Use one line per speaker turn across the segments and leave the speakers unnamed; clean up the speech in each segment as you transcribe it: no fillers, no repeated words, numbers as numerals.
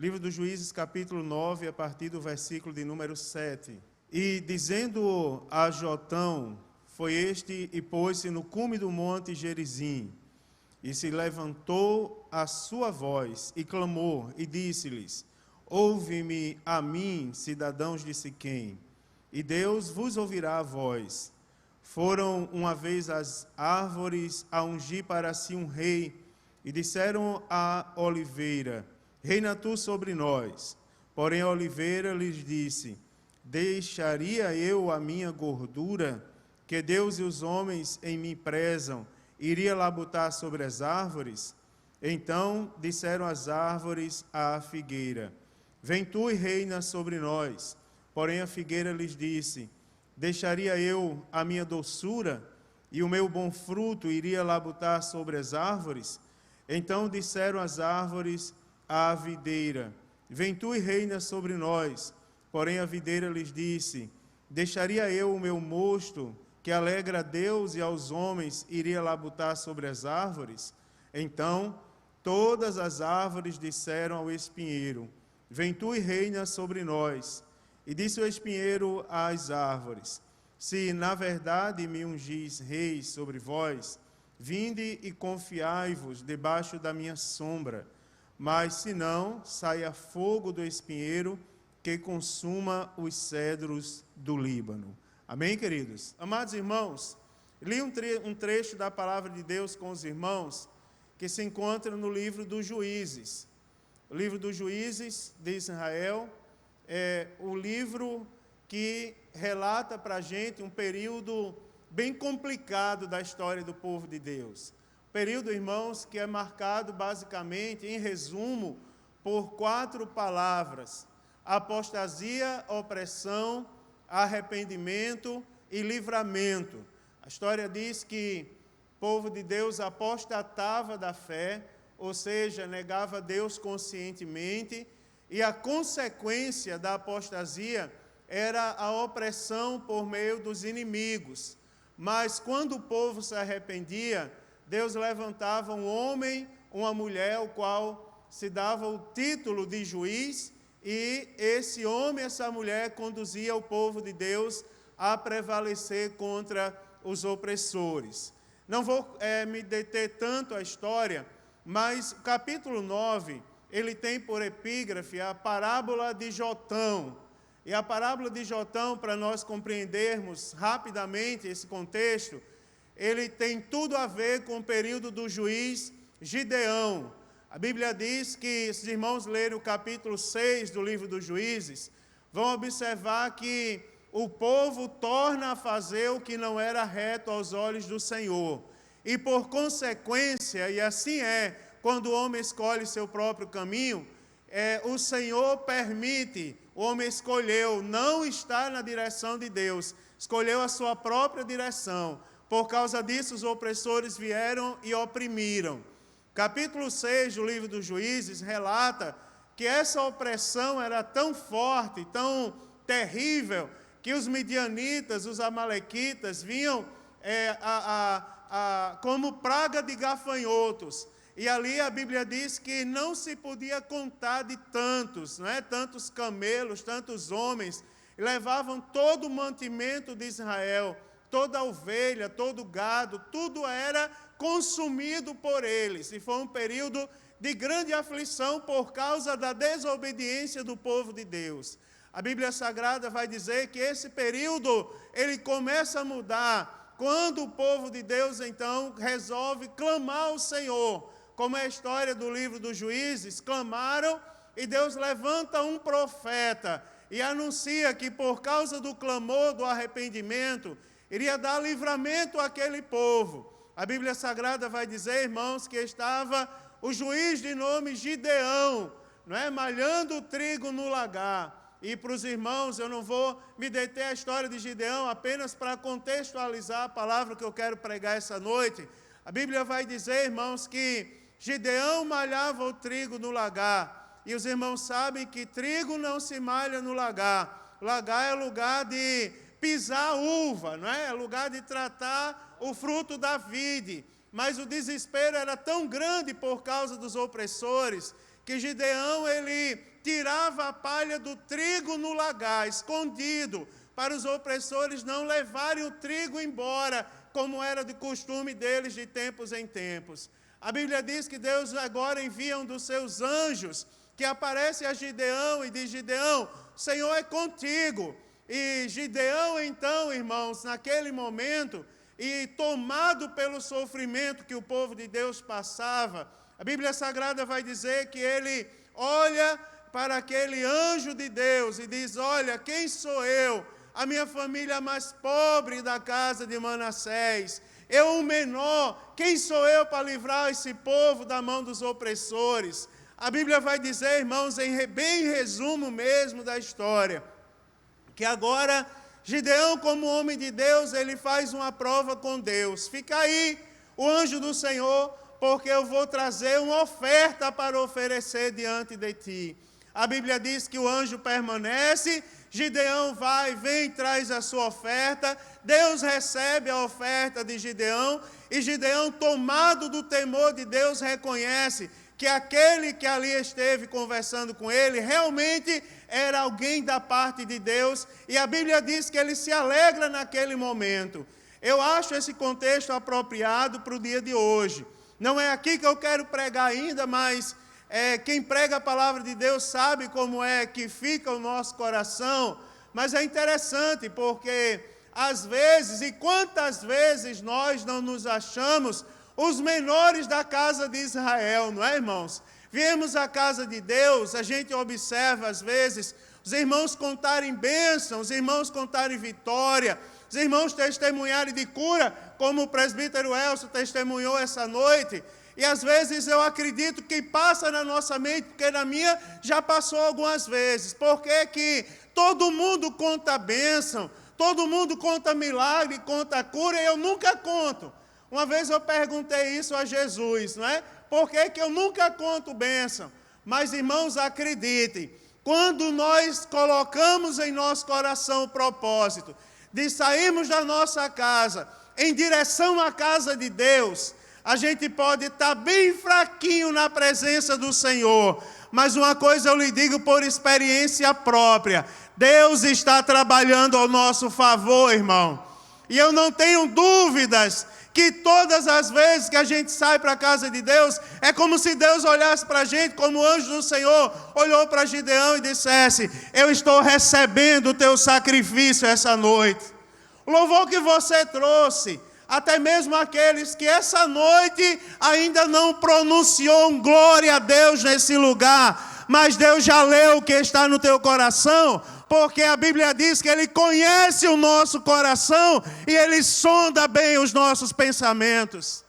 Livro dos Juízes, capítulo 9, a partir do versículo de número 7. E dizendo a Jotão, foi este e pôs-se no cume do monte Gerizim, e se levantou a sua voz, e clamou, e disse-lhes, ouve-me a mim, cidadãos de Siquém, e Deus vos ouvirá a voz. Foram uma vez as árvores a ungir para si um rei, e disseram à oliveira, reina tu sobre nós. Porém a oliveira lhes disse, deixaria eu a minha gordura, que Deus e os homens em mim prezam, iria labutar sobre as árvores? Então disseram as árvores à figueira, vem tu e reina sobre nós. Porém a figueira lhes disse, deixaria eu a minha doçura, e o meu bom fruto iria labutar sobre as árvores? Então disseram as árvores à videira, vem tu e reina sobre nós. Porém a videira lhes disse, deixaria eu o meu mosto, que alegra a Deus e aos homens, iria labutar sobre as árvores? Então todas as árvores disseram ao espinheiro, vem tu e reina sobre nós. E disse o espinheiro às árvores, se na verdade me ungis reis sobre vós, vinde e confiai-vos debaixo da minha sombra. Mas se não, saia fogo do espinheiro que consuma os cedros do Líbano. Amém, queridos? Amados irmãos, li um trecho da palavra de Deus com os irmãos, que se encontra no livro dos Juízes. O livro dos Juízes de Israel é o livro que relata para a gente um período bem complicado da história do povo de Deus. Período, irmãos, que é marcado basicamente, em resumo, por 4 palavras: apostasia, opressão, arrependimento e livramento. A história diz que o povo de Deus apostatava da fé, ou seja, negava a Deus conscientemente, e a consequência da apostasia era a opressão por meio dos inimigos. Mas quando o povo se arrependia, Deus levantava um homem, uma mulher, o qual se dava o título de juiz, e esse homem, essa mulher, conduzia o povo de Deus a prevalecer contra os opressores. Não vou me deter tanto a história, mas o capítulo 9, ele tem por epígrafe a parábola de Jotão. E a parábola de Jotão, para nós compreendermos rapidamente esse contexto, ele tem tudo a ver com o período do juiz Gideão. A Bíblia diz que, se os irmãos lerem o capítulo 6 do livro dos Juízes, vão observar que o povo torna a fazer o que não era reto aos olhos do Senhor. E por consequência, e assim é, quando o homem escolhe seu próprio caminho, o Senhor permite, o homem escolheu não estar na direção de Deus, escolheu a sua própria direção. Por causa disso, os opressores vieram e oprimiram. Capítulo 6 do livro dos Juízes relata que essa opressão era tão forte, tão terrível, que os midianitas, os amalequitas, vinham como praga de gafanhotos. E ali a Bíblia diz que não se podia contar de tantos, tantos camelos, tantos homens, e levavam todo o mantimento de Israel, toda a ovelha, todo o gado, tudo era consumido por eles. E foi um período de grande aflição por causa da desobediência do povo de Deus. A Bíblia Sagrada vai dizer que esse período, ele começa a mudar, quando o povo de Deus, então, resolve clamar ao Senhor. Como é a história do livro dos Juízes, clamaram e Deus levanta um profeta e anuncia que por causa do clamor, do arrependimento, iria dar livramento àquele povo. A Bíblia Sagrada vai dizer, irmãos, que estava o juiz de nome Gideão, malhando o trigo no lagar. E para os irmãos, eu não vou me deter a história de Gideão, apenas para contextualizar a palavra que eu quero pregar essa noite. A Bíblia vai dizer, irmãos, que Gideão malhava o trigo no lagar. E os irmãos sabem que trigo não se malha no lagar. Lagar é lugar de pisar uva, é lugar de tratar o fruto da vide. Mas o desespero era tão grande por causa dos opressores, que Gideão ele tirava a palha do trigo no lagar, escondido, para os opressores não levarem o trigo embora, como era de costume deles de tempos em tempos. A Bíblia diz que Deus agora envia um dos seus anjos, que aparece a Gideão e diz: Gideão, o Senhor é contigo. E Gideão, então, irmãos, naquele momento, e tomado pelo sofrimento que o povo de Deus passava, a Bíblia Sagrada vai dizer que ele olha para aquele anjo de Deus e diz: olha, quem sou eu? A minha família mais pobre da casa de Manassés, eu o menor, quem sou eu para livrar esse povo da mão dos opressores? A Bíblia vai dizer, irmãos, bem em resumo mesmo da história, que agora Gideão, como homem de Deus, ele faz uma prova com Deus. Fica aí o anjo do Senhor, porque eu vou trazer uma oferta para oferecer diante de ti. A Bíblia diz que o anjo permanece, Gideão vem, traz a sua oferta, Deus recebe a oferta de Gideão, e Gideão, tomado do temor de Deus, reconhece que aquele que ali esteve conversando com ele, realmente era alguém da parte de Deus, e a Bíblia diz que ele se alegra naquele momento. Eu acho esse contexto apropriado para o dia de hoje. Não é aqui que eu quero pregar ainda, mas quem prega a palavra de Deus sabe como é que fica o nosso coração, mas é interessante porque às vezes, e quantas vezes nós não nos achamos os menores da casa de Israel, não é, irmãos? Viemos à casa de Deus, a gente observa às vezes os irmãos contarem bênção, os irmãos contarem vitória, os irmãos testemunharem de cura, como o presbítero Elcio testemunhou essa noite. E às vezes eu acredito que passa na nossa mente, porque na minha já passou algumas vezes. Porque que todo mundo conta bênção, todo mundo conta milagre, conta cura, e eu nunca conto. Uma vez eu perguntei isso a Jesus, não é? Por que que eu nunca conto bênção? Mas, irmãos, acreditem, quando nós colocamos em nosso coração o propósito de sairmos da nossa casa em direção à casa de Deus, a gente pode estar bem fraquinho na presença do Senhor, mas uma coisa eu lhe digo por experiência própria: Deus está trabalhando ao nosso favor, irmão. E eu não tenho dúvidas que todas as vezes que a gente sai para a casa de Deus, é como se Deus olhasse para a gente, como o anjo do Senhor olhou para Gideão e dissesse: eu estou recebendo o teu sacrifício essa noite. O louvor que você trouxe, até mesmo aqueles que essa noite ainda não pronunciou um glória a Deus nesse lugar, mas Deus já leu o que está no teu coração, porque a Bíblia diz que Ele conhece o nosso coração e Ele sonda bem os nossos pensamentos.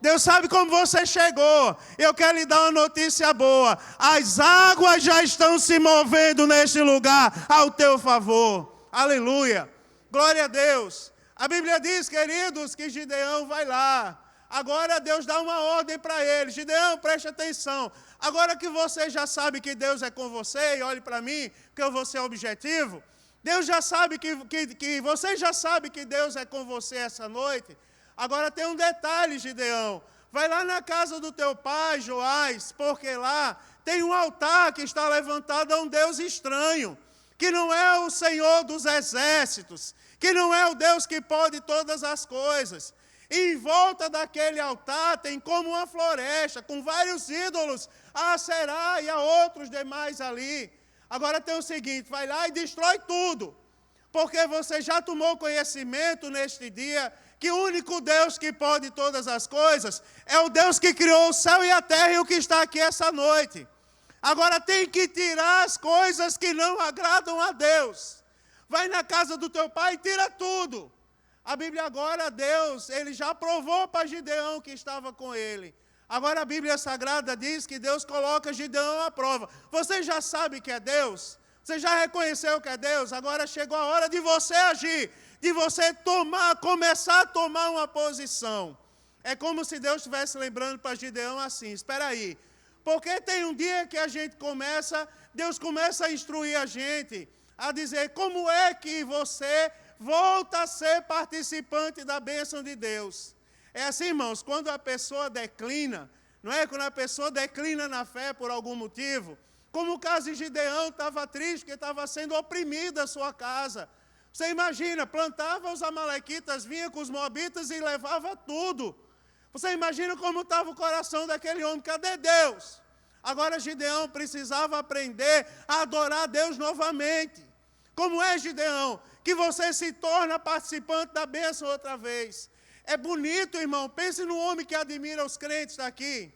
Deus sabe como você chegou. Eu quero lhe dar uma notícia boa: as águas já estão se movendo neste lugar ao teu favor. Aleluia, glória a Deus. A Bíblia diz, queridos, que Gideão vai lá. Agora Deus dá uma ordem para ele: Gideão, preste atenção. Agora que você já sabe que Deus é com você, e olhe para mim, que eu vou ser objetivo. Deus já sabe que você já sabe que Deus é com você essa noite. Agora tem um detalhe, Gideão. Vai lá na casa do teu pai, Joás, porque lá tem um altar que está levantado a um Deus estranho, que não é o Senhor dos exércitos, que não é o Deus que pode todas as coisas. E em volta daquele altar tem como uma floresta, com vários ídolos, a Aserá e a outros demais ali. Agora tem o seguinte: vai lá e destrói tudo, porque você já tomou conhecimento neste dia que o único Deus que pode todas as coisas é o Deus que criou o céu e a terra e o que está aqui essa noite. Agora tem que tirar as coisas que não agradam a Deus. Vai na casa do teu pai e tira tudo. A Bíblia agora, Deus, Ele já provou para Gideão que estava com ele. Agora a Bíblia Sagrada diz que Deus coloca Gideão à prova. Você já sabe que é Deus? Você já reconheceu que é Deus? Agora chegou a hora de você agir, de você começar a tomar uma posição. É como se Deus estivesse lembrando para Gideão assim: espera aí, porque tem um dia que a gente Deus começa a instruir a gente, a dizer como é que você volta a ser participante da bênção de Deus. É assim, irmãos, quando a pessoa declina, não é? Quando a pessoa declina na fé por algum motivo. Como o caso de Gideão, estava triste porque estava sendo oprimida a sua casa. Você imagina, plantava os amalequitas, vinha com os moabitas e levava tudo. Você imagina como estava o coração daquele homem, cadê Deus? Agora Gideão precisava aprender a adorar Deus novamente. Como é, Gideão? Que você se torna participante da bênção outra vez. É bonito, irmão, pense no homem que admira os crentes daqui.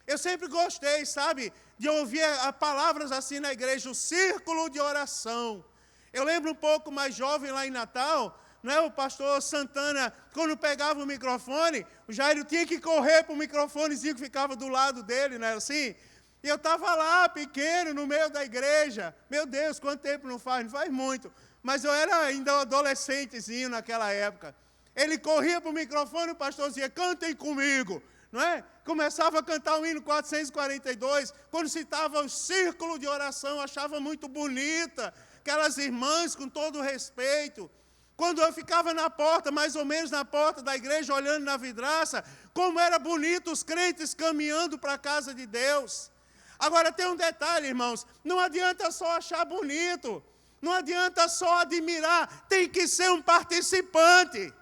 Eu sempre gostei, sabe, de ouvir palavras assim na igreja, o círculo de oração. Eu lembro um pouco mais jovem lá em Natal, né, o pastor Santana, quando pegava o microfone, o Jairo tinha que correr para o microfonezinho que ficava do lado dele, não era assim? E eu estava lá, pequeno, no meio da igreja. Meu Deus, quanto tempo não faz? Não faz muito. Mas eu era ainda um adolescentezinho naquela época. Ele corria para o microfone, o pastor dizia, cantem comigo. Não é? Começava a cantar o hino 442. Quando citava o círculo de oração, achava muito bonita. Aquelas irmãs com todo o respeito. Quando eu ficava na porta, mais ou menos na porta da igreja, olhando na vidraça, como era bonito os crentes caminhando para a casa de Deus. Agora tem um detalhe, irmãos, não adianta só achar bonito, não adianta só admirar, tem que ser um participante.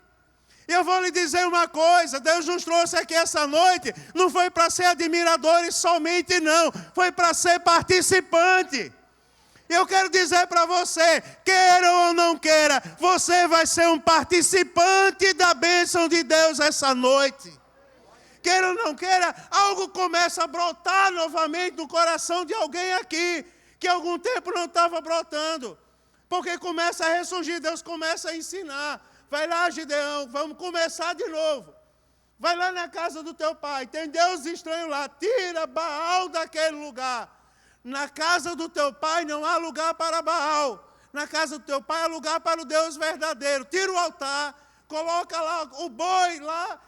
E eu vou lhe dizer uma coisa, Deus nos trouxe aqui essa noite, não foi para ser admiradores somente não, foi para ser participante. E eu quero dizer para você, queira ou não queira, você vai ser um participante da bênção de Deus essa noite. Queira ou não queira, algo começa a brotar novamente no coração de alguém aqui, que há algum tempo não estava brotando. Porque começa a ressurgir, Deus começa a ensinar. Vai lá, Gideão, vamos começar de novo. Vai lá na casa do teu pai, tem Deus estranho lá, tira Baal daquele lugar. Na casa do teu pai não há lugar para Baal. Na casa do teu pai há lugar para o Deus verdadeiro. Tira o altar, coloca lá o boi lá,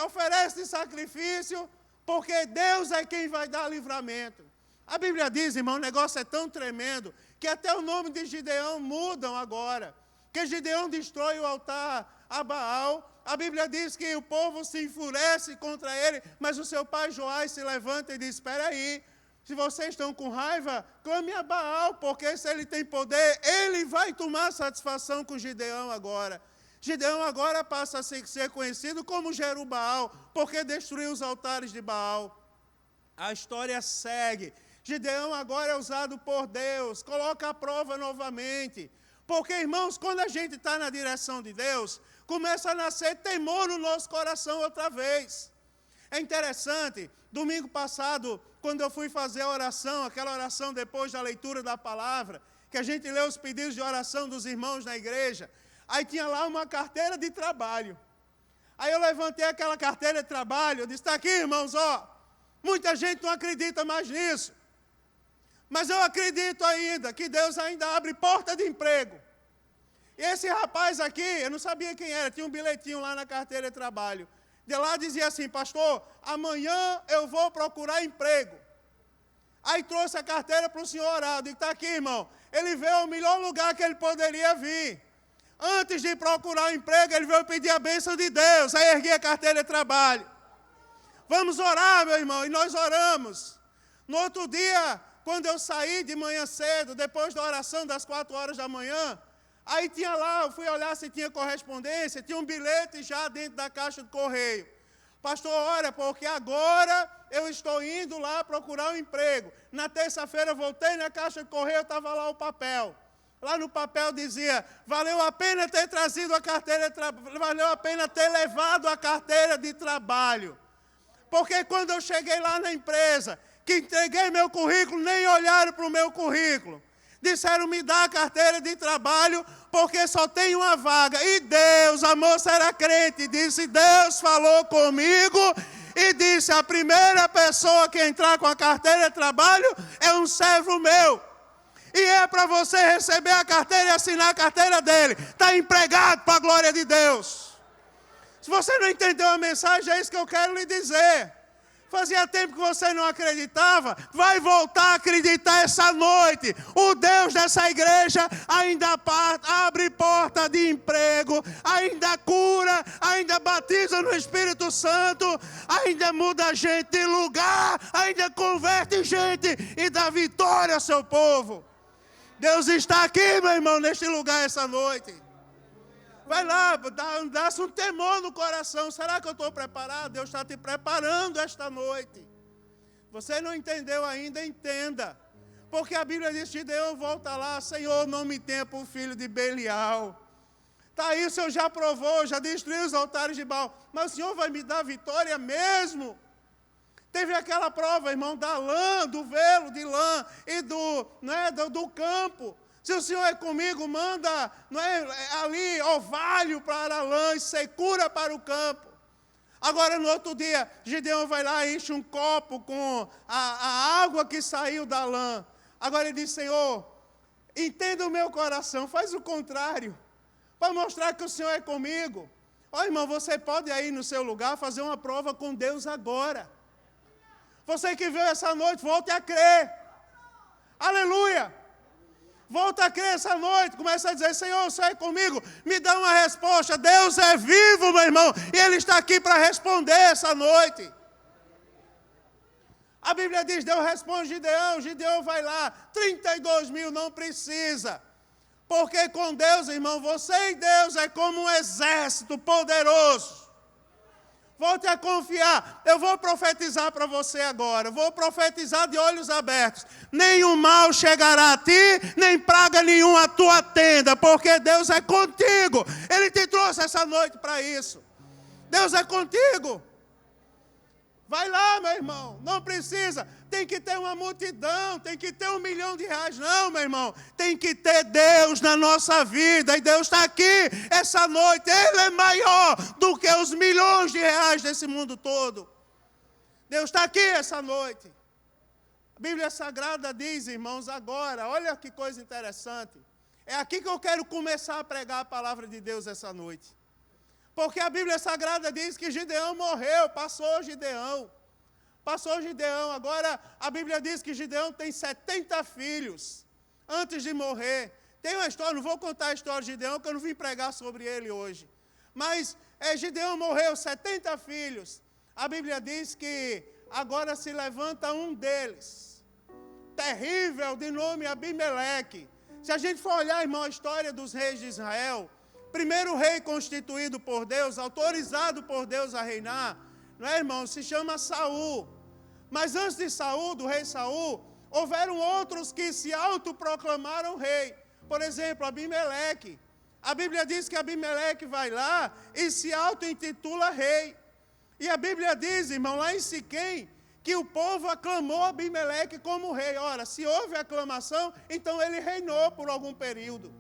oferece de sacrifício, porque Deus é quem vai dar livramento. A Bíblia diz, irmão, o negócio é tão tremendo, que até o nome de Gideão mudam agora. Que Gideão destrói o altar a Baal. A Bíblia diz que o povo se enfurece contra ele, mas o seu pai Joás se levanta e diz, espera aí, se vocês estão com raiva, clame a Baal, porque se ele tem poder, ele vai tomar satisfação com Gideão agora. Gideão agora passa a ser conhecido como Jerubaal, porque destruiu os altares de Baal. A história segue. Gideão agora é usado por Deus, coloca a prova novamente. Porque, irmãos, quando a gente está na direção de Deus, começa a nascer temor no nosso coração outra vez. É interessante, domingo passado, quando eu fui fazer a oração, aquela oração depois da leitura da palavra, que a gente lê os pedidos de oração dos irmãos na igreja, aí tinha lá uma carteira de trabalho. Aí eu levantei aquela carteira de trabalho, eu disse, está aqui, irmãos, ó, muita gente não acredita mais nisso. Mas eu acredito ainda que Deus ainda abre porta de emprego. E esse rapaz aqui, eu não sabia quem era, tinha um bilhetinho lá na carteira de trabalho. De lá dizia assim, pastor, amanhã eu vou procurar emprego. Aí trouxe a carteira para o senhor orar. Eu digo, está aqui, irmão. Ele veio ao melhor lugar que ele poderia vir. Antes de procurar emprego, ele veio pedir a bênção de Deus. Aí ergui a carteira de trabalho. Vamos orar, meu irmão. E nós oramos. No outro dia, quando eu saí de manhã cedo, depois da oração das 4 horas da manhã, aí tinha lá, eu fui olhar se tinha correspondência, tinha um bilhete já dentro da caixa do correio. Pastor, olha, porque agora eu estou indo lá procurar um emprego. Na terça-feira eu voltei na caixa de correio, estava lá o papel. Lá no papel dizia, valeu a pena ter trazido a carteira de trabalho, valeu a pena ter levado a carteira de trabalho. Porque quando eu cheguei lá na empresa, que entreguei meu currículo, nem olharam para o meu currículo. Disseram, me dá a carteira de trabalho, porque só tem uma vaga. E Deus, a moça era crente, disse, Deus falou comigo e disse, a primeira pessoa que entrar com a carteira de trabalho é um servo meu. E é para você receber a carteira e assinar a carteira dele. Está empregado para a glória de Deus. Se você não entendeu a mensagem, é isso que eu quero lhe dizer. Fazia tempo que você não acreditava, vai voltar a acreditar essa noite. O Deus dessa igreja ainda abre porta de emprego, ainda cura, ainda batiza no Espírito Santo, ainda muda gente de lugar, ainda converte gente e dá vitória ao seu povo. Deus está aqui, meu irmão, neste lugar essa noite. Vai lá, dá-se um temor no coração. Será que eu estou preparado? Deus está te preparando esta noite. Você não entendeu ainda? Entenda. Porque a Bíblia diz que Gideão volta lá: Senhor, não me tenha por filho de Belial. Está aí, o Senhor já provou, já destruiu os altares de Baal. Mas o Senhor vai me dar vitória mesmo? Teve aquela prova, irmão, da lã, do velo de lã e do campo. Se o Senhor é comigo, manda ali orvalho para a lã e secura para o campo. Agora, no outro dia, Gideão vai lá e enche um copo com a água que saiu da lã. Agora ele diz: Senhor, entenda o meu coração, faz o contrário, para mostrar que o Senhor é comigo. Ó, irmão, você pode aí no seu lugar fazer uma prova com Deus agora. Você que veio essa noite, volte a crer. Aleluia! Volta a crer essa noite, começa a dizer: Senhor, você é comigo, me dá uma resposta. Deus é vivo, meu irmão, e Ele está aqui para responder essa noite. A Bíblia diz: Deus responde Gideão, Gideão vai lá, 32 mil não precisa. Porque com Deus, irmão, você e Deus é como um exército poderoso. Volte a confiar. Eu vou profetizar para você agora. Vou profetizar de olhos abertos. Nenhum mal chegará a ti, nem praga nenhuma à tua tenda, porque Deus é contigo. Ele te trouxe essa noite para isso. Deus é contigo. Vai lá, meu irmão. Não precisa. Tem que ter uma multidão, tem que ter R$1 milhão. Não, meu irmão. Tem que ter Deus na nossa vida. E Deus está aqui essa noite. Ele é maior do que os milhões de reais desse mundo todo. Deus está aqui essa noite. A Bíblia Sagrada diz, irmãos, agora, olha que coisa interessante. É aqui que eu quero começar a pregar a palavra de Deus essa noite. Porque a Bíblia Sagrada diz que Gideão morreu, passou Gideão. Agora a Bíblia diz que Gideão tem 70 filhos antes de morrer. Tem uma história, não vou contar a história de Gideão, porque eu não vim pregar sobre ele hoje. Mas Gideão morreu, 70 filhos. A Bíblia diz que agora se levanta um deles, terrível, de nome Abimeleque. Se a gente for olhar, irmão, a história dos reis de Israel, primeiro rei constituído por Deus, autorizado por Deus a reinar, não é, irmão? Se chama Saul. Mas antes de Saul, do rei Saul, houveram outros que se autoproclamaram rei. Por exemplo, Abimeleque. A Bíblia diz que Abimeleque vai lá e se auto-intitula rei. E a Bíblia diz, irmão, lá em Siquém, que o povo aclamou Abimeleque como rei. Ora, se houve aclamação, então ele reinou por algum período.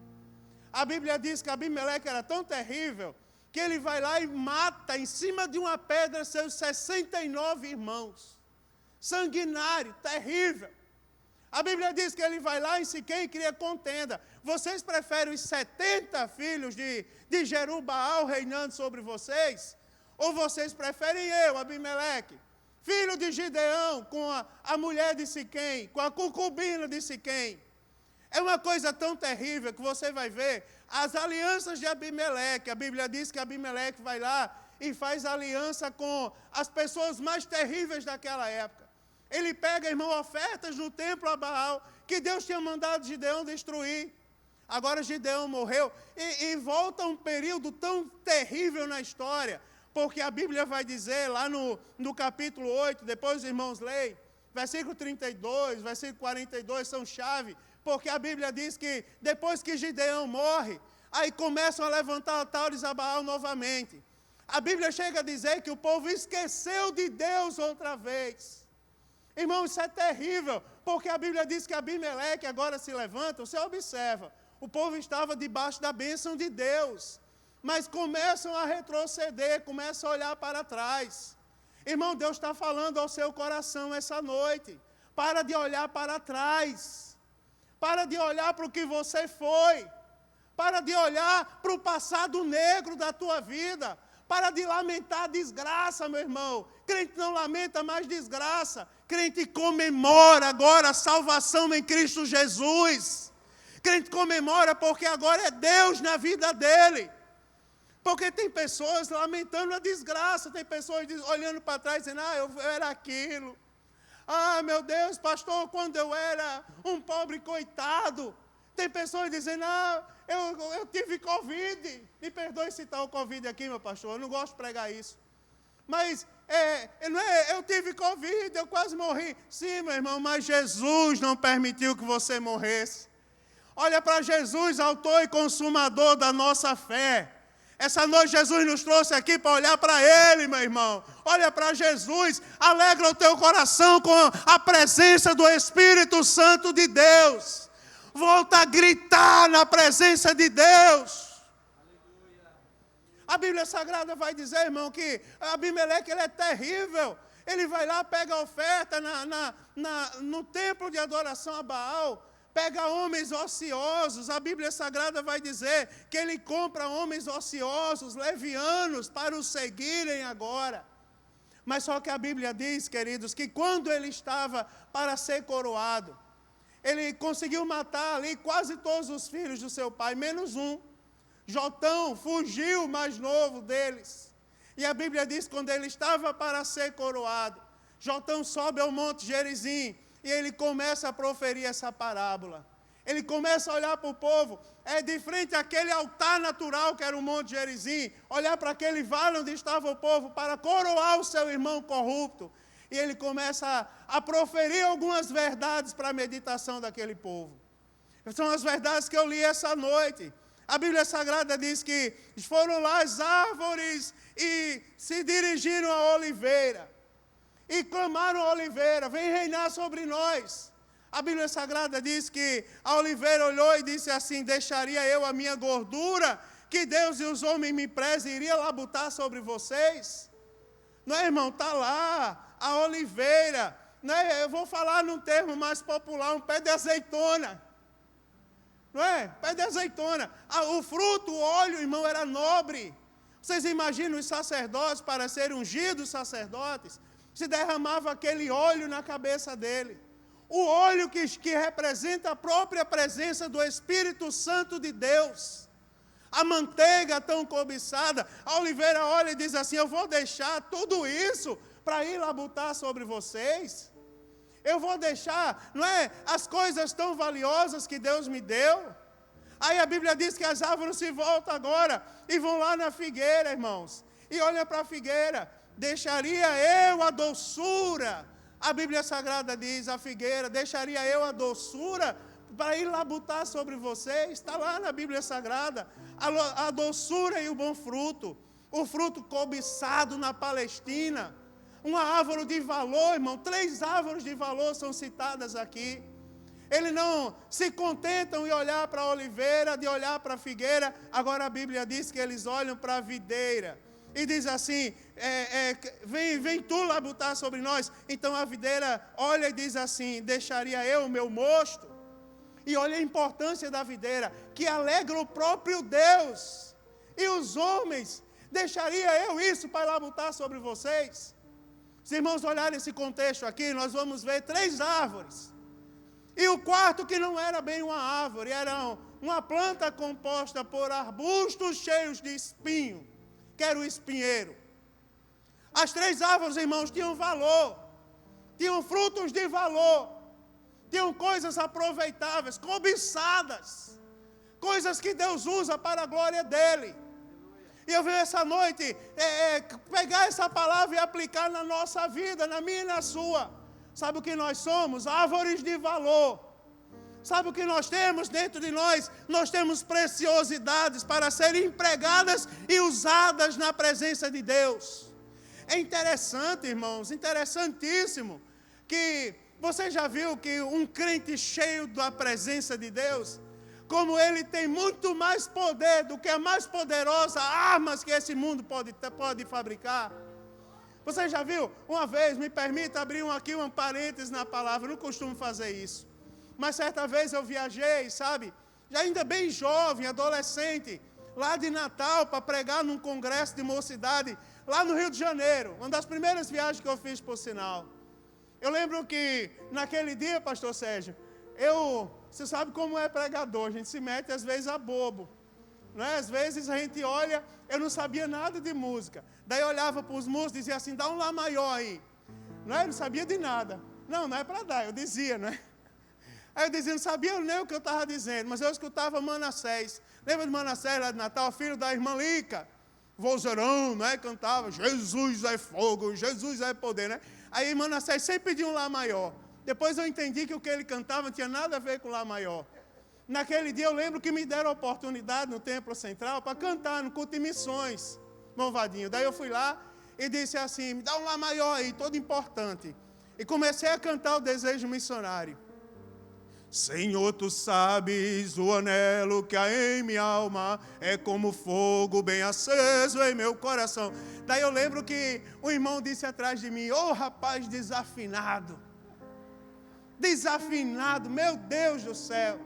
A Bíblia diz que Abimeleque era tão terrível que ele vai lá e mata em cima de uma pedra seus 69 irmãos. Sanguinário, terrível. A Bíblia diz que ele vai lá em Siquém e cria contenda. Vocês preferem os 70 filhos de Jerubaal reinando sobre vocês? Ou vocês preferem eu, Abimeleque, filho de Gideão, com a mulher de Siquém, com a concubina de Siquém? É uma coisa tão terrível que você vai ver as alianças de Abimeleque. A Bíblia diz que Abimeleque vai lá e faz aliança com as pessoas mais terríveis daquela época. Ele pega, irmão, ofertas no templo a Baal, que Deus tinha mandado Gideão destruir. Agora Gideão morreu e volta um período tão terrível na história, porque a Bíblia vai dizer lá no capítulo 8, depois os irmãos leem, versículo 32, versículo 42 são chave, porque a Bíblia diz que depois que Gideão morre, aí começam a levantar altares a Baal novamente. A Bíblia chega a dizer que o povo esqueceu de Deus outra vez. Irmão, isso é terrível, porque a Bíblia diz que Abimeleque agora se levanta. Você observa, o povo estava debaixo da bênção de Deus, mas começam a retroceder, começam a olhar para trás. Irmão, Deus está falando ao seu coração essa noite. Para de olhar para trás. Para de olhar para o que você foi. Para de olhar para o passado negro da tua vida. Para de lamentar a desgraça, meu irmão. Crente não lamenta mais desgraça. Crente comemora agora a salvação em Cristo Jesus. Crente comemora porque agora é Deus na vida dele. Porque tem pessoas lamentando a desgraça, tem pessoas olhando para trás dizendo, eu era aquilo. Meu Deus, pastor, quando eu era um pobre coitado. Tem pessoas dizendo, eu tive Covid. Me perdoe citar o Covid aqui, meu pastor, eu não gosto de pregar isso. Mas, eu tive Covid, eu quase morri. Sim, meu irmão, mas Jesus não permitiu que você morresse. Olha para Jesus, autor e consumador da nossa fé. Essa noite Jesus nos trouxe aqui para olhar para Ele, meu irmão. Olha para Jesus, alegra o teu coração com a presença do Espírito Santo de Deus. Volta a gritar na presença de Deus. A Bíblia Sagrada vai dizer, irmão, que Abimeleque ele é terrível. Ele vai lá, pega a oferta no templo de adoração a Baal. Pega homens ociosos, a Bíblia Sagrada vai dizer que ele compra homens ociosos, levianos, para o seguirem agora. Mas só que a Bíblia diz, queridos, que quando ele estava para ser coroado, ele conseguiu matar ali quase todos os filhos do seu pai, menos um. Jotão fugiu, o mais novo deles. E a Bíblia diz que quando ele estava para ser coroado, Jotão sobe ao Monte Gerizim, e ele começa a proferir essa parábola. Ele começa a olhar para o povo, de frente àquele altar natural que era o Monte Gerizim, olhar para aquele vale onde estava o povo para coroar o seu irmão corrupto. E ele começa a proferir algumas verdades para a meditação daquele povo. São as verdades que eu li essa noite. A Bíblia Sagrada diz que foram lá as árvores e se dirigiram à oliveira. E clamaram a oliveira, vem reinar sobre nós. A Bíblia Sagrada diz que a oliveira olhou e disse assim, deixaria eu a minha gordura, que Deus e os homens me prezam, iria labutar sobre vocês? Não é, irmão? Está lá, a oliveira. Não é? Eu vou falar num termo mais popular, um pé de azeitona. Não é? Pé de azeitona. O fruto, o óleo, irmão, era nobre. Vocês imaginam os sacerdotes, para serem ungidos sacerdotes, se derramava aquele óleo na cabeça dele. O óleo que representa a própria presença do Espírito Santo de Deus. A manteiga tão cobiçada. A oliveira olha e diz assim, eu vou deixar tudo isso para ir labutar sobre vocês. Eu vou deixar, não é, as coisas tão valiosas que Deus me deu. Aí a Bíblia diz que as árvores se voltam agora e vão lá na figueira, irmãos. E olha para a figueira. Deixaria eu a doçura, a Bíblia Sagrada diz, a figueira, deixaria eu a doçura para ir labutar sobre vocês, está lá na Bíblia Sagrada, a doçura e o bom fruto, o fruto cobiçado na Palestina, uma árvore de valor, irmão, 3 árvores de valor são citadas aqui. Eles não se contentam em olhar para a oliveira, de olhar para a figueira, agora a Bíblia diz que eles olham para a videira. E diz assim, vem tu labutar sobre nós. Então a videira olha e diz assim, deixaria eu o meu mosto? E olha a importância da videira, que alegra o próprio Deus. E os homens, deixaria eu isso para labutar sobre vocês? Se irmãos olharem esse contexto aqui, nós vamos ver 3 árvores. E o quarto que não era bem uma árvore, era uma planta composta por arbustos cheios de espinho, que era o espinheiro. As 3 árvores, irmãos, tinham valor, tinham frutos de valor, tinham coisas aproveitáveis, cobiçadas, coisas que Deus usa para a glória dEle. E eu venho essa noite pegar essa palavra e aplicar na nossa vida, na minha e na sua. Sabe o que nós somos? Árvores de valor. Sabe o que nós temos dentro de nós? Nós temos preciosidades para serem empregadas e usadas na presença de Deus. É interessante, irmãos, interessantíssimo, que você já viu que um crente cheio da presença de Deus, como ele tem muito mais poder do que a mais poderosa armas que esse mundo pode fabricar. Você já viu? Uma vez, me permita abrir aqui um parênteses na palavra, eu não costumo fazer isso. Mas certa vez eu viajei, sabe? Já ainda bem jovem, adolescente, lá de Natal para pregar num congresso de mocidade, lá no Rio de Janeiro. Uma das primeiras viagens que eu fiz, por sinal. Eu lembro que naquele dia, pastor Sérgio, você sabe como é pregador, a gente se mete às vezes a bobo. Né? Às vezes a gente olha, eu não sabia nada de música. Daí eu olhava para os músicos e dizia assim, dá um Lá maior aí. Não, eu não sabia de nada. Não é para dar, eu dizia, né? Aí eu dizia, não sabia nem o que eu estava dizendo, mas eu escutava Manassés. Lembra de Manassés lá de Natal, filho da irmã Lica? Vozeirão, né? Cantava, Jesus é fogo, Jesus é poder, né? Aí Manassés sempre pedia um Lá maior. Depois eu entendi que o que ele cantava não tinha nada a ver com Lá maior. Naquele dia eu lembro que me deram a oportunidade no Templo Central para cantar no culto de missões, Malvadinho. Daí eu fui lá e disse assim, me dá um Lá maior aí, todo importante. E comecei a cantar o Desejo Missionário. Senhor, tu sabes o anelo que há em minha alma, é como fogo bem aceso em meu coração. Daí eu lembro que o irmão disse atrás de mim, rapaz desafinado. Desafinado, meu Deus do céu.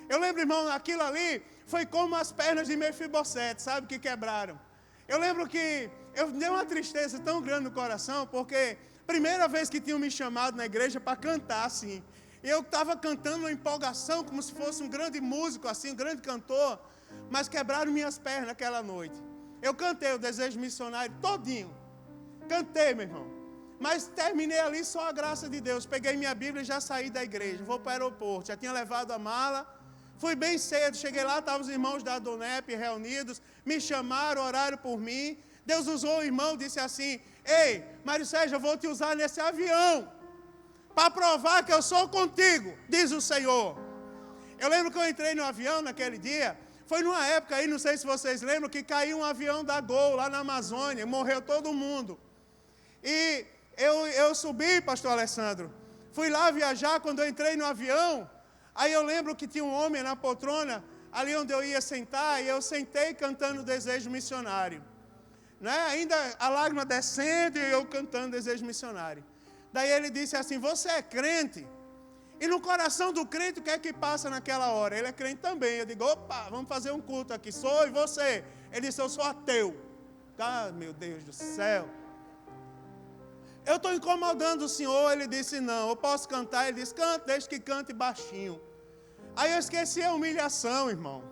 Eu lembro, irmão, aquilo ali foi como as pernas de Mefibosete, sabe, que quebraram. Eu lembro que eu dei uma tristeza tão grande no coração, porque primeira vez que tinham me chamado na igreja para cantar, assim, eu estava cantando uma empolgação, como se fosse um grande músico, assim, um grande cantor, mas quebraram minhas pernas naquela noite. Eu cantei o Desejo Missionário todinho. Cantei, meu irmão. Mas terminei ali só a graça de Deus. Peguei minha Bíblia e já saí da igreja. Vou para o aeroporto. Já tinha levado a mala. Fui bem cedo. Cheguei lá, estavam os irmãos da Adonep reunidos. Me chamaram, oraram por mim. Deus usou o irmão, disse assim, ei, Mário Sérgio, eu vou te usar nesse avião para provar que eu sou contigo, diz o Senhor. Eu lembro que eu entrei no avião naquele dia, foi numa época aí, não sei se vocês lembram, que caiu um avião da Gol lá na Amazônia, morreu todo mundo. E eu subi, pastor Alessandro, fui lá viajar, quando eu entrei no avião, aí eu lembro que tinha um homem na poltrona, ali onde eu ia sentar, e eu sentei cantando o Desejo Missionário. Né? Ainda a lágrima descendo e eu cantando Desejo Missionário. Daí ele disse assim, você é crente? E no coração do crente, o que é que passa naquela hora? Ele é crente também. Eu digo, opa, vamos fazer um culto aqui. Sou, e você? Ele disse, eu sou ateu. Ah, meu Deus do céu. Eu estou incomodando o senhor. Ele disse, não, eu posso cantar. Ele disse, cante, desde que cante baixinho. Aí eu esqueci a humilhação, irmão.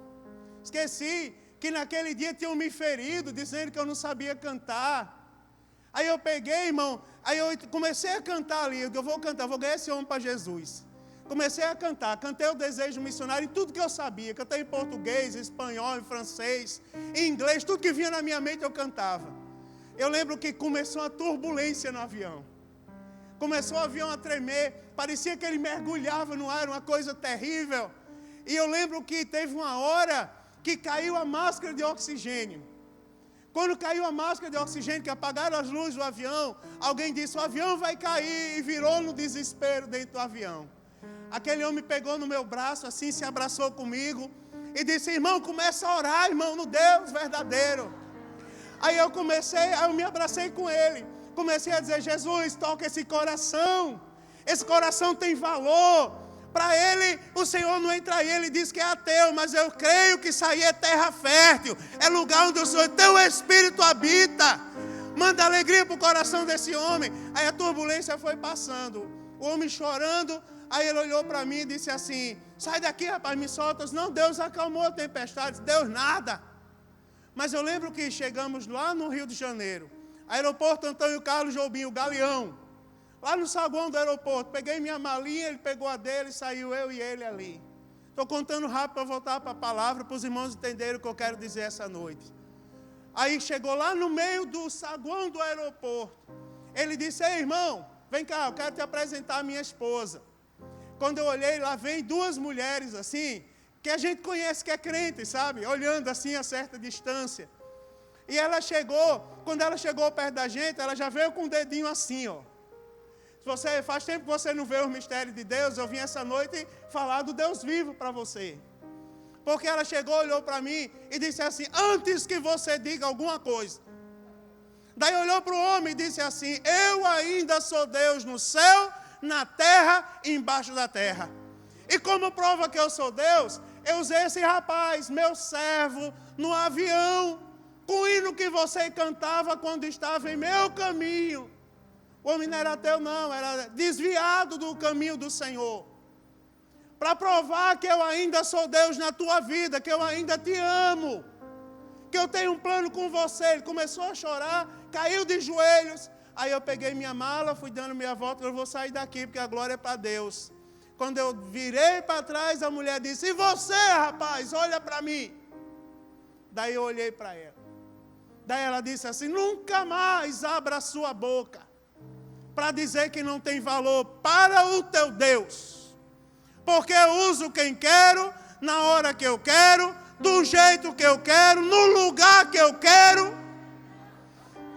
Esqueci que naquele dia tinham me ferido, dizendo que eu não sabia cantar. Aí eu peguei, irmão, aí eu comecei a cantar ali, eu vou cantar, vou ganhar esse homem para Jesus. Comecei a cantar, cantei o Desejo Missionário em tudo que eu sabia, cantei em português, em espanhol, em francês, em inglês, tudo que vinha na minha mente eu cantava. Eu lembro que começou uma turbulência no avião. Começou o avião a tremer, parecia que ele mergulhava no ar, uma coisa terrível. E eu lembro que teve uma hora que caiu a máscara de oxigênio. Quando caiu a máscara de oxigênio, que apagaram as luzes do avião, alguém disse, o avião vai cair, e virou no desespero dentro do avião. Aquele homem pegou no meu braço, assim, se abraçou comigo, e disse, irmão, começa a orar, irmão, no Deus verdadeiro. Aí eu me abracei com ele, comecei a dizer, Jesus, toca esse coração tem valor. Para ele, o Senhor não entra aí, ele diz que é ateu, mas eu creio que isso aí é terra fértil, é lugar onde o Senhor, teu Espírito habita. Manda alegria para o coração desse homem. Aí a turbulência foi passando, o homem chorando, aí ele olhou para mim e disse assim, sai daqui, rapaz, me solta. Não, Deus acalmou a tempestade, Deus nada. Mas eu lembro que chegamos lá no Rio de Janeiro, aeroporto Antônio Carlos Jobim, o Galeão. Lá no saguão do aeroporto, peguei minha malinha, ele pegou a dele, saiu eu e ele ali. Estou contando rápido para voltar para a palavra, para os irmãos entenderem o que eu quero dizer essa noite. Aí chegou lá no meio do saguão do aeroporto. Ele disse, ei irmão, vem cá, eu quero te apresentar a minha esposa. Quando eu olhei, lá vem duas mulheres assim, que a gente conhece que é crente, sabe? Olhando assim a certa distância. E ela chegou, quando ela chegou perto da gente, ela já veio com o dedinho assim, ó. Faz tempo que você não vê os mistérios de Deus, eu vim essa noite falar do Deus vivo para você. Porque ela chegou, olhou para mim e disse assim, antes que você diga alguma coisa. Daí olhou para o homem e disse assim, eu ainda sou Deus no céu, na terra e embaixo da terra. E como prova que eu sou Deus, eu usei esse rapaz, meu servo, no avião, com o hino que você cantava quando estava em meu caminho. O homem não era ateu, não, era desviado do caminho do Senhor. Para provar que eu ainda sou Deus na tua vida, que eu ainda te amo, que eu tenho um plano com você. Ele começou a chorar, caiu de joelhos. Aí eu peguei minha mala, fui dando minha volta, eu vou sair daqui, porque a glória é para Deus. Quando eu virei para trás, a mulher disse, e você, rapaz, olha para mim. Daí eu olhei para ela. Daí ela disse assim, nunca mais abra a sua boca para dizer que não tem valor para o teu Deus. Porque eu uso quem quero, na hora que eu quero, do jeito que eu quero, no lugar que eu quero.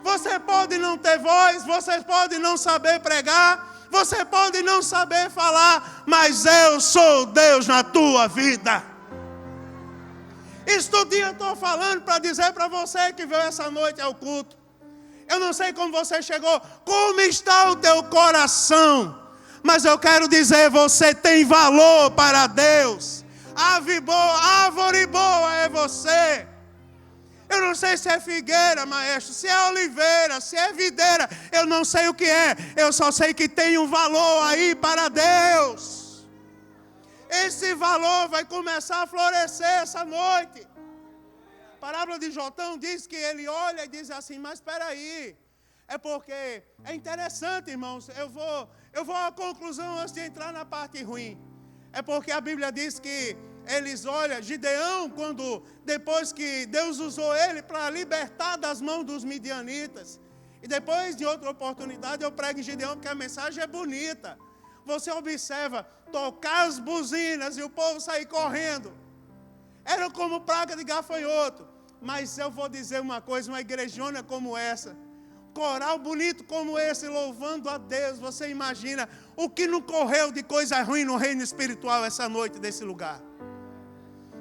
Você pode não ter voz, você pode não saber pregar, você pode não saber falar, mas eu sou Deus na tua vida. Isso tudinho eu estou falando para dizer para você que veio essa noite ao culto. Eu não sei como você chegou, como está o teu coração, mas eu quero dizer, você tem valor para Deus. Árvore boa é você. Eu não sei se é figueira, maestro, se é oliveira, se é videira, eu não sei o que é. Eu só sei que tem um valor aí para Deus. Esse valor vai começar a florescer essa noite. A parábola de Jotão diz que ele olha e diz assim, mas espera aí. É porque é interessante, irmãos, eu vou à conclusão antes de entrar na parte ruim. É porque a Bíblia diz que eles olham, Gideão, depois que Deus usou ele para libertar das mãos dos midianitas. E depois de outra oportunidade eu prego em Gideão porque a mensagem é bonita. Você observa, tocar as buzinas e o povo sair correndo. Era como praga de gafanhoto. Mas eu vou dizer uma coisa, uma igrejona como essa, coral bonito como esse, louvando a Deus, você imagina o que não correu de coisa ruim no reino espiritual essa noite desse lugar.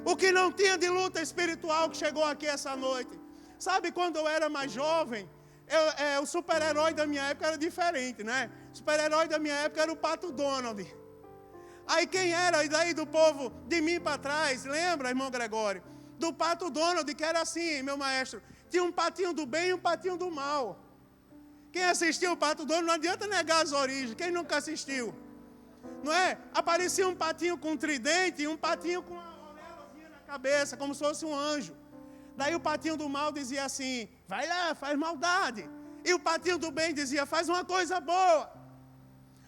O que não tinha de luta espiritual que chegou aqui essa noite. Sabe, quando eu era mais jovem, o super-herói da minha época era diferente, né? O super-herói da minha época era o Pato Donald. Aí quem era, e daí do povo, de mim para trás, lembra, irmão Gregório? Do Pato Donald, que era assim, meu maestro, tinha um patinho do bem e um patinho do mal. Quem assistiu o Pato Donald, não adianta negar as origens, quem nunca assistiu? Não é? Aparecia um patinho com um tridente e um patinho com uma orelhazinha na cabeça, como se fosse um anjo. Daí o patinho do mal dizia assim, vai lá, faz maldade. E o patinho do bem dizia, faz uma coisa boa.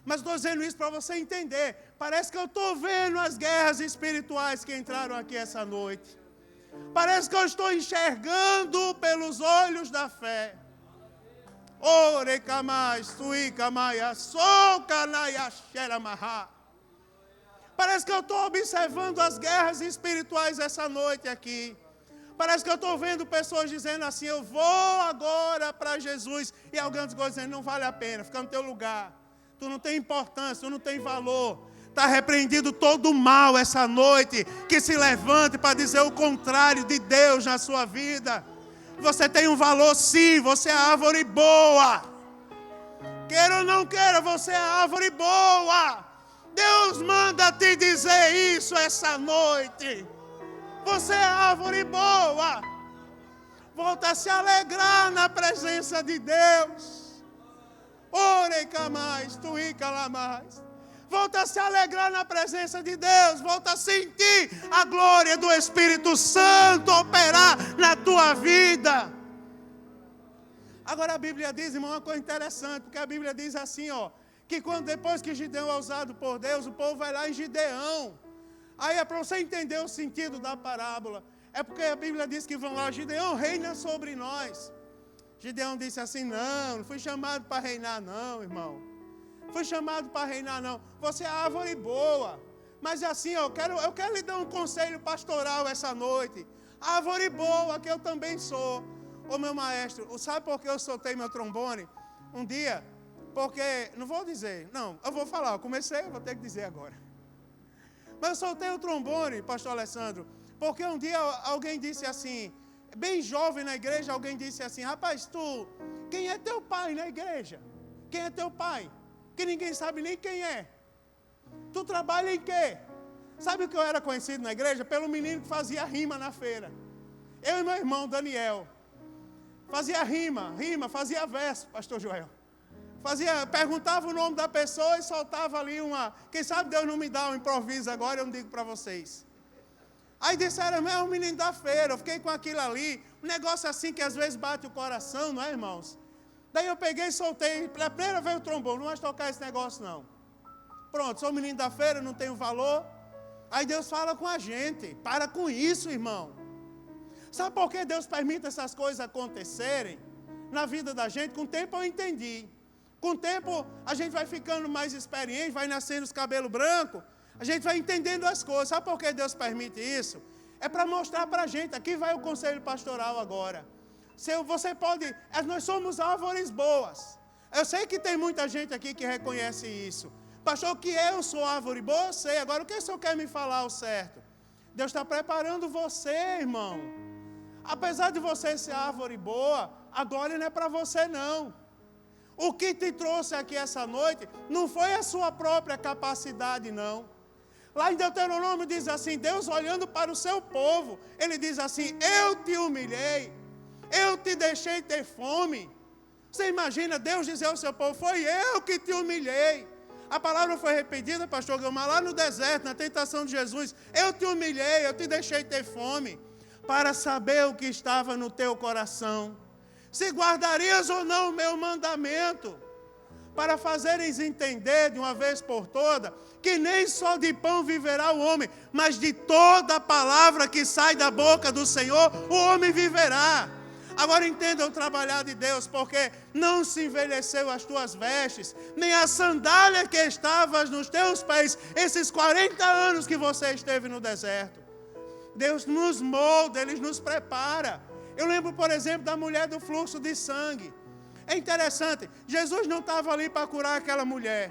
Mas estou dizendo isso para você entender. Parece que eu estou vendo as guerras espirituais que entraram aqui essa noite. Parece que eu estou enxergando pelos olhos da fé. Parece que eu estou observando as guerras espirituais essa noite aqui. Parece que eu estou vendo pessoas dizendo assim, eu vou agora para Jesus. E alguém dizendo, não vale a pena, fica no teu lugar. Tu não tem importância, tu não tem valor. Está repreendido todo o mal essa noite que se levante para dizer o contrário de Deus na sua vida. Você tem um valor sim, você é árvore boa. Queira ou não queira, você é árvore boa. Deus manda te dizer isso essa noite. Você é árvore boa. Volta a se alegrar na presença de Deus. Oreca mais, tuica lá mais. Volta a se alegrar na presença de Deus. Volta a sentir a glória do Espírito Santo operar na tua vida. Agora a Bíblia diz, irmão, uma coisa interessante, porque a Bíblia diz assim, ó, que depois que Gideão é usado por Deus, o povo vai lá em Gideão. Aí é para você entender o sentido da parábola. É porque a Bíblia diz que vão lá, Gideão reina sobre nós. Gideão disse assim, não fui chamado para reinar não, irmão. Fui chamado para reinar não. Você é árvore boa. Mas assim, eu quero lhe dar um conselho pastoral essa noite. Árvore boa que eu também sou. Ô meu maestro, sabe por que eu soltei meu trombone? Um dia, porque, não vou dizer, não, eu vou falar, eu comecei, eu vou ter que dizer agora. Mas eu soltei o trombone, pastor Alessandro, porque um dia alguém disse assim, bem jovem na igreja, alguém disse assim, rapaz, quem é teu pai na igreja? Quem é teu pai? Que ninguém sabe nem quem é. Tu trabalha em quê?
Sabe o que eu era conhecido na igreja? Pelo menino que fazia rima na feira. Eu e meu irmão, Daniel. Fazia rima, fazia verso, pastor Joel. Perguntava o nome da pessoa e soltava ali uma... Quem sabe Deus não me dá um improviso agora, eu não digo para vocês. Aí disseram, é um menino da feira. Eu fiquei com aquilo ali. Um negócio assim que às vezes bate o coração, não é, irmãos? Daí eu peguei e soltei. Pela primeira vez o trombone, não vai tocar esse negócio não. Pronto, sou menino da feira, não tenho valor. Aí Deus fala com a gente. Para com isso, irmão. Sabe por que Deus permite essas coisas acontecerem na vida da gente? Com o tempo eu entendi. Com o tempo a gente vai ficando mais experiente, vai nascendo os cabelos brancos, a gente vai entendendo as coisas. Sabe por que Deus permite isso? É para mostrar para a gente. Aqui vai o conselho pastoral agora. Você pode... Nós somos árvores boas. Eu sei que tem muita gente aqui que reconhece isso. Pastor, que eu sou árvore boa, eu sei. Agora, o que o senhor quer me falar ao certo? Deus está preparando você, irmão. Apesar de você ser árvore boa, a glória não é para você, não. O que te trouxe aqui essa noite não foi a sua própria capacidade, não. Lá em Deuteronômio diz assim, Deus olhando para o seu povo, Ele diz assim, eu te humilhei, eu te deixei ter fome. Você imagina Deus dizer ao seu povo, foi eu que te humilhei. A palavra foi repetida, pastor Guilmar, lá no deserto, na tentação de Jesus. Eu te humilhei, eu te deixei ter fome, para saber o que estava no teu coração. Se guardarias ou não o meu mandamento, para fazeres entender de uma vez por toda, que nem só de pão viverá o homem, mas de toda a palavra que sai da boca do Senhor, o homem viverá. Agora entenda o trabalhar de Deus, porque não se envelheceu as tuas vestes, nem a sandália que estavas nos teus pés, esses 40 anos que você esteve no deserto. Deus nos molda, Ele nos prepara. Eu lembro, por exemplo, da mulher do fluxo de sangue. É interessante, Jesus não estava ali para curar aquela mulher.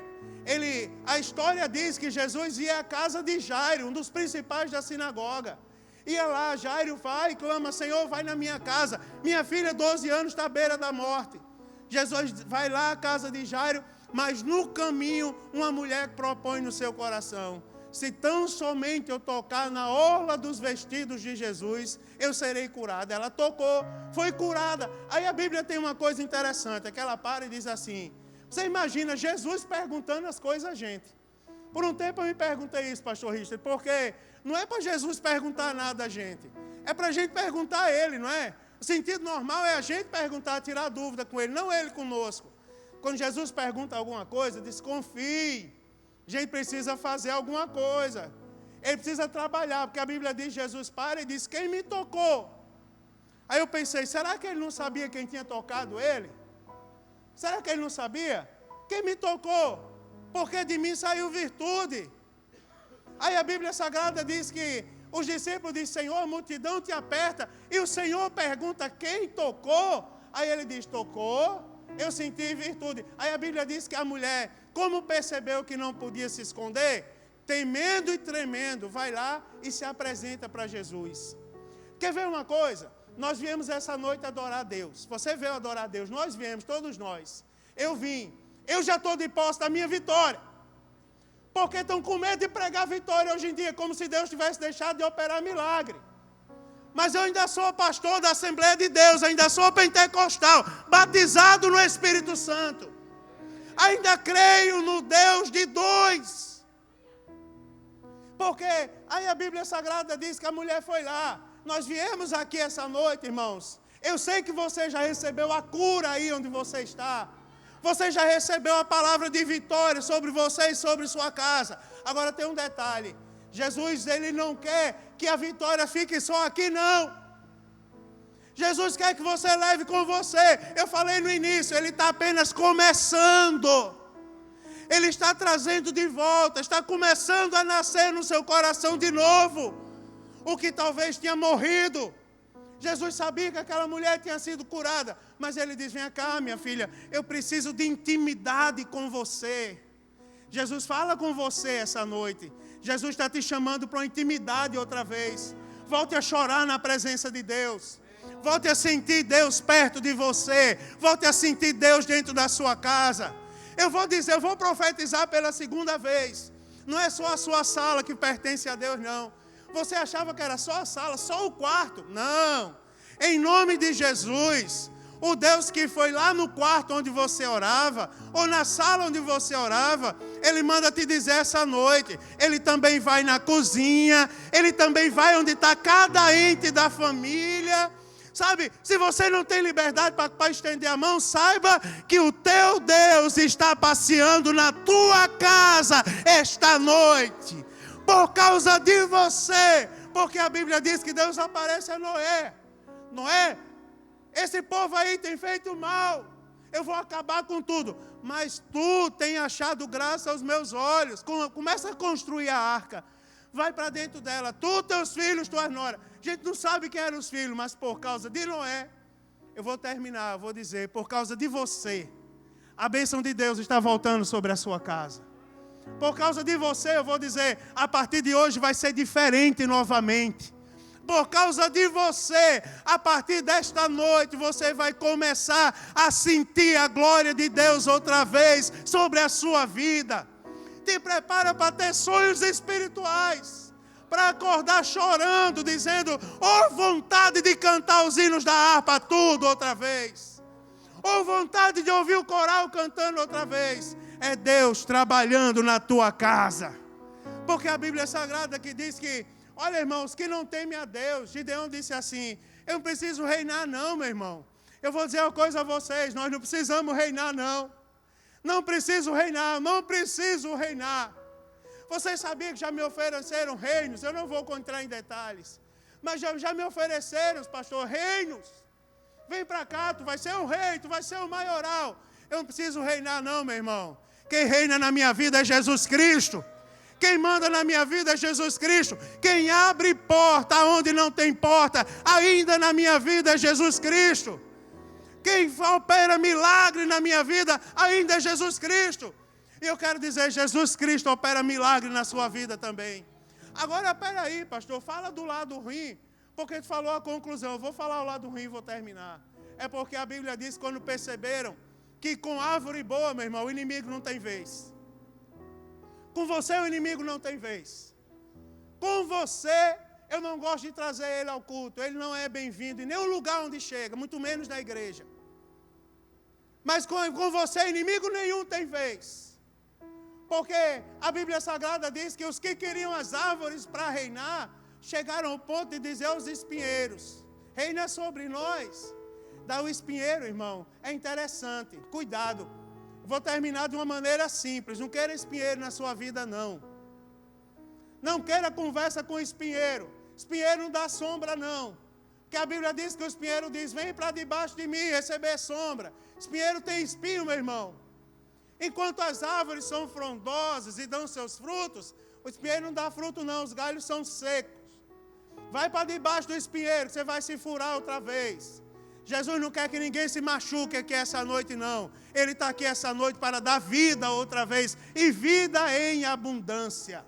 A história diz que Jesus ia à casa de Jairo, um dos principais da sinagoga. Ia lá, Jairo vai e clama, Senhor, vai na minha casa. Minha filha, 12 anos, está à beira da morte. Jesus vai lá à casa de Jairo, mas no caminho, uma mulher propõe no seu coração, se tão somente eu tocar na orla dos vestidos de Jesus, eu serei curada. Ela tocou, foi curada. Aí a Bíblia tem uma coisa interessante, é que ela para e diz assim, você imagina Jesus perguntando as coisas a gente. Por um tempo eu me perguntei isso, pastor Richard, porque não é para Jesus perguntar nada a gente, é para a gente perguntar a Ele, não é? O sentido normal é a gente perguntar, tirar dúvida com Ele, não Ele conosco. Quando Jesus pergunta alguma coisa, diz, confie. A gente precisa fazer alguma coisa. Ele precisa trabalhar, porque a Bíblia diz, Jesus para e diz, quem me tocou? Aí eu pensei, será que ele não sabia quem tinha tocado ele? Será que ele não sabia? Quem me tocou? Porque de mim saiu virtude. Aí a Bíblia Sagrada diz que os discípulos dizem, Senhor, a multidão te aperta. E o Senhor pergunta, quem tocou? Aí ele diz, tocou, eu senti virtude. Aí a Bíblia diz que a mulher, como percebeu que não podia se esconder, temendo e tremendo, vai lá e se apresenta para Jesus. Quer ver uma coisa? Nós viemos essa noite adorar a Deus. Você veio adorar a Deus, nós viemos, todos nós. Eu vim. Eu já estou de posse da minha vitória. Porque estão com medo de pregar vitória hoje em dia, como se Deus tivesse deixado de operar milagre. Mas eu ainda sou pastor da Assembleia de Deus, ainda sou pentecostal, batizado no Espírito Santo. Ainda creio no Deus de dois. Porque aí a Bíblia Sagrada diz que a mulher foi lá. Nós viemos aqui essa noite, irmãos. Eu sei que você já recebeu a cura aí onde você está. Você já recebeu a palavra de vitória sobre você e sobre sua casa. Agora tem um detalhe. Jesus, Ele não quer que a vitória fique só aqui, não. Jesus quer que você leve com você. Eu falei no início, Ele está apenas começando. Ele está trazendo de volta, está começando a nascer no seu coração de novo. O que talvez tinha morrido. Jesus sabia que aquela mulher tinha sido curada. Mas Ele diz, vem cá, minha filha, eu preciso de intimidade com você. Jesus fala com você essa noite. Jesus está te chamando para uma intimidade outra vez. Volte a chorar na presença de Deus. Volte a sentir Deus perto de você. Volte a sentir Deus dentro da sua casa. Eu vou profetizar pela segunda vez. Não é só a sua sala que pertence a Deus, não. Você achava que era só a sala, só o quarto. Não. Em nome de Jesus, o Deus que foi lá no quarto onde você orava, ou na sala onde você orava, Ele manda te dizer essa noite, Ele também vai na cozinha, Ele também vai onde está cada ente da família. Sabe, se você não tem liberdade para estender a mão, saiba que o teu Deus está passeando na tua casa esta noite, por causa de você, porque a Bíblia diz que Deus aparece a Noé. Noé, esse povo aí tem feito mal, eu vou acabar com tudo, mas tu tem achado graça aos meus olhos. Começa a construir a arca, vai para dentro dela, tu, teus filhos, tuas noras. A gente não sabe quem eram os filhos, mas por causa de Noé, eu vou terminar, eu vou dizer, por causa de você, a bênção de Deus está voltando sobre a sua casa. Por causa de você, eu vou dizer, a partir de hoje vai ser diferente novamente. Por causa de você, a partir desta noite, você vai começar a sentir a glória de Deus outra vez sobre a sua vida. Te prepara para ter sonhos espirituais, para acordar chorando, dizendo, vontade de cantar os hinos da harpa, tudo outra vez. Vontade de ouvir o coral cantando outra vez. É Deus trabalhando na tua casa. Porque a Bíblia Sagrada que diz que, olha, irmãos, que não temem a Deus. Gideão disse assim, eu não preciso reinar não, meu irmão. Eu vou dizer uma coisa a vocês, nós não precisamos reinar não. Não preciso reinar, não preciso reinar. Vocês sabiam que já me ofereceram reinos? Eu não vou entrar em detalhes. Mas já me ofereceram, pastor, reinos. Vem para cá, tu vai ser um rei, tu vai ser um maioral. Eu não preciso reinar não, meu irmão. Quem reina na minha vida é Jesus Cristo. Quem manda na minha vida é Jesus Cristo. Quem abre porta onde não tem porta, ainda na minha vida é Jesus Cristo. Quem opera milagre na minha vida, ainda é Jesus Cristo. E eu quero dizer, Jesus Cristo opera milagre na sua vida também. Agora, peraí, pastor, fala do lado ruim, porque tu falou a conclusão. Eu vou falar o lado ruim e vou terminar. É porque a Bíblia diz, quando perceberam, que com árvore boa, meu irmão, o inimigo não tem vez. Com você o inimigo não tem vez. Com você, eu não gosto de trazer ele ao culto. Ele não é bem-vindo em nenhum lugar onde chega, muito menos na igreja. Mas com você, inimigo nenhum tem vez. Porque a Bíblia Sagrada diz que os que queriam as árvores para reinar, chegaram ao ponto de dizer aos espinheiros, reina sobre nós. Dá o espinheiro, irmão, é interessante, cuidado. Vou terminar de uma maneira simples, não queira espinheiro na sua vida, não. Não queira conversa com espinheiro. Espinheiro não dá sombra, não. Porque a Bíblia diz que o espinheiro diz, vem para debaixo de mim receber sombra. Espinheiro tem espinho, meu irmão. Enquanto as árvores são frondosas e dão seus frutos, o espinheiro não dá fruto não, os galhos são secos. Vai para debaixo do espinheiro, você vai se furar outra vez. Jesus não quer que ninguém se machuque aqui essa noite, não. Ele está aqui essa noite para dar vida outra vez, e vida em abundância.